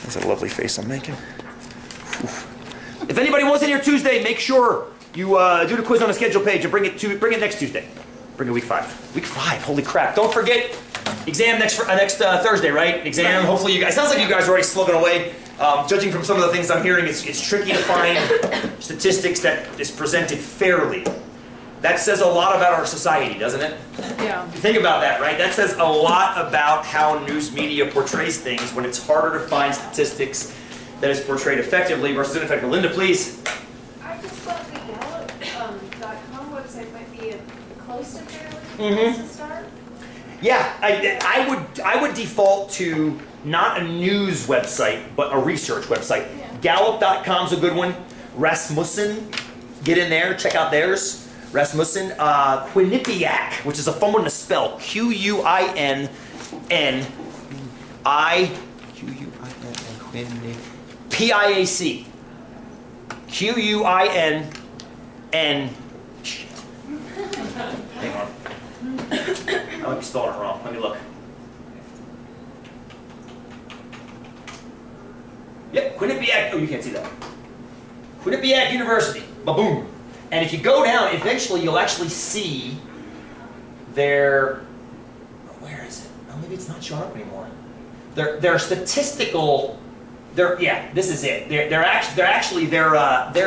That's a lovely face I'm making. If anybody wants in here Tuesday, make sure you do the quiz on the schedule page and bring it next Tuesday. Bring it week 5. Week 5, holy crap. Don't forget, exam next Thursday, right? Exam, hopefully you guys, it sounds like you guys are already slugging away. Judging from some of the things I'm hearing, it's tricky to find statistics that is presented fairly. That says a lot about our society, doesn't it? Yeah. Think about that, right? That says a lot about how news media portrays things when it's harder to find statistics that is portrayed effectively versus ineffectively. Linda, please. I just thought the Gallup.com website might be close to fairly Mm-hmm. to start. Yeah, I would default to not a news website, but a research website. Yeah. Gallup.com's a good one. Rasmussen, get in there, check out theirs. Rasmussen, Quinnipiac, which is a fun one to spell. Quinni, P-I-A-C. Quinn. Shit. Hang on. I might be spelling it wrong. Let me look. Yep, Quinnipiac. Oh, you can't see that. Quinnipiac University. Ba-boom. And if you go down, eventually you'll actually see their. Where is it? Oh, maybe it's not showing up anymore. Their statistical. Yeah, this is it. Their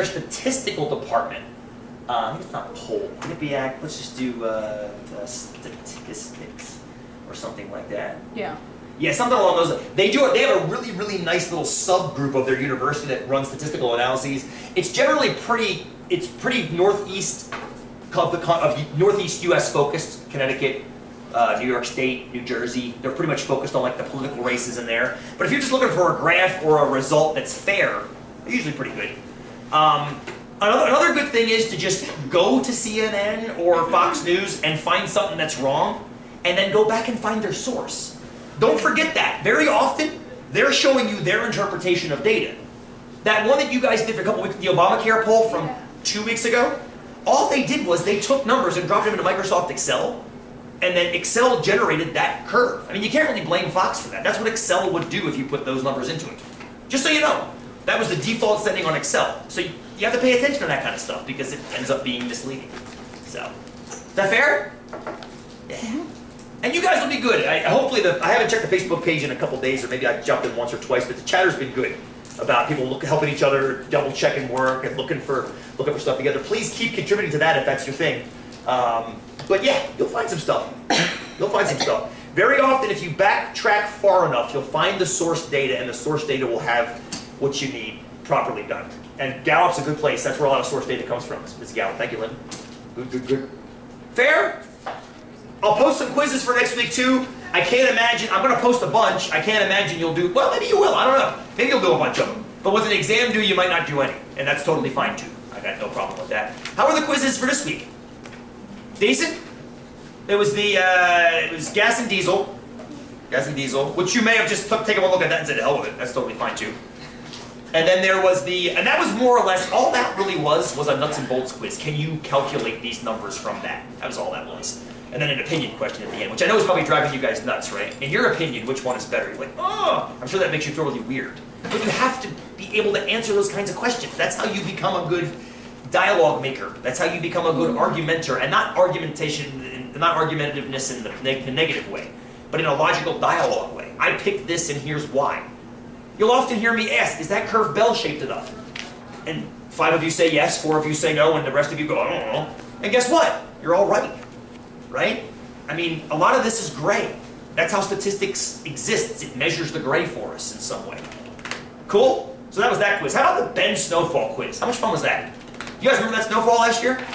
statistical department. I think it's not poll. Quinnipiac. Let's just do statistics or something like that. Yeah. Yeah, something along those lines. They have a really, really nice little subgroup of their university that runs statistical analyses. It's generally pretty northeast of northeast U.S. focused. Connecticut, New York State, New Jersey. They're pretty much focused on like the political races in there. But if you're just looking for a graph or a result that's fair, they're usually pretty good. Another good thing is to just go to CNN or Fox News and find something that's wrong, and then go back and find their source. Don't forget that. Very often, they're showing you their interpretation of data. That one that you guys did for a couple weeks, the Obamacare poll from 2 weeks ago, all they did was they took numbers and dropped them into Microsoft Excel, and then Excel generated that curve. I mean, you can't really blame Fox for that. That's what Excel would do if you put those numbers into it. Just so you know, that was the default setting on Excel. So you have to pay attention to that kind of stuff because it ends up being misleading. So, is that fair? Yeah. And you guys will be good. Hopefully, I haven't checked the Facebook page in a couple days, or maybe I jumped in once or twice, but the chatter's been good about people helping each other, double checking work, and looking for stuff together. Please keep contributing to that if that's your thing. But yeah, you'll find some stuff. You'll find some stuff. Very often, if you backtrack far enough, you'll find the source data, and the source data will have what you need properly done. And Gallup's a good place. That's where a lot of source data comes from. It's Gallup. Thank you, Lynn. Good. Fair? I'll post some quizzes for next week too. I can't imagine, I'm going to post a bunch. I can't imagine you'll do, well, maybe you will. I don't know. Maybe you'll do a bunch of them. But with an exam due, you might not do any. And that's totally fine too. I got no problem with that. How are the quizzes for this week? Decent? It was gas and diesel, which you may have just taken a look at that and said, hell with it. That's totally fine too. And then there was and that was more or less, all that really was a nuts and bolts quiz. Can you calculate these numbers from that? That was all that was. And then an opinion question at the end, which I know is probably driving you guys nuts, right? In your opinion, which one is better? You're like, oh, I'm sure that makes you feel really weird. But you have to be able to answer those kinds of questions. That's how you become a good dialogue maker. That's how you become a good argumenter, and not argumentativeness in the negative way, but in a logical dialogue way. I picked this and here's why. You'll often hear me ask, is that curve bell-shaped enough? And 5 of you say yes, 4 of you say no, and the rest of you go, I don't know. And guess what? You're all right. Right? I mean, a lot of this is gray. That's how statistics exists. It measures the gray for us in some way. Cool? So that was that quiz. How about the Ben Snowfall quiz? How much fun was that? You guys remember that snowfall last year?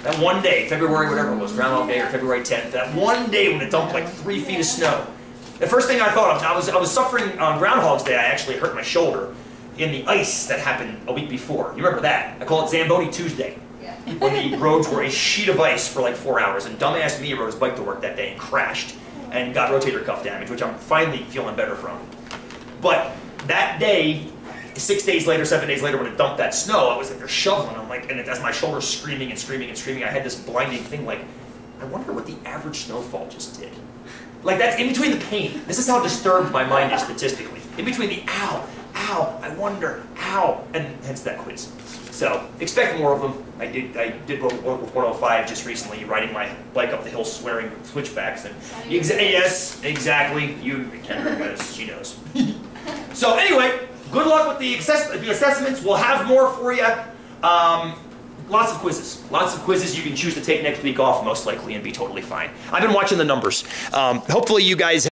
That one day, February, whatever it was, Groundhog Day or February 10th, that one day when it dumped like 3 feet of snow. The first thing I thought of, I was suffering on Groundhog's Day. I actually hurt my shoulder in the ice that happened a week before. You remember that? I call it Zamboni Tuesday. When the roads were a sheet of ice for like 4 hours, and dumbass me rode his bike to work that day and crashed and got rotator cuff damage, which I'm finally feeling better from. But that day, 6 days later, 7 days later, when it dumped that snow, I was like, they're shoveling. I'm like, and as my shoulder's screaming and screaming and screaming, I had this blinding thing like, I wonder what the average snowfall just did. Like, that's in between the pain. This is how disturbed my mind is statistically. In between the ow, ow, I wonder, ow, and hence that quiz. So expect more of them. I did work with 105 just recently, riding my bike up the hill swearing switchbacks, and yes, exactly. You Kendra knows, she knows. So anyway, good luck with the assessments. We'll have more for you. Lots of quizzes you can choose to take next week off most likely and be totally fine. I've been watching the numbers. Hopefully you guys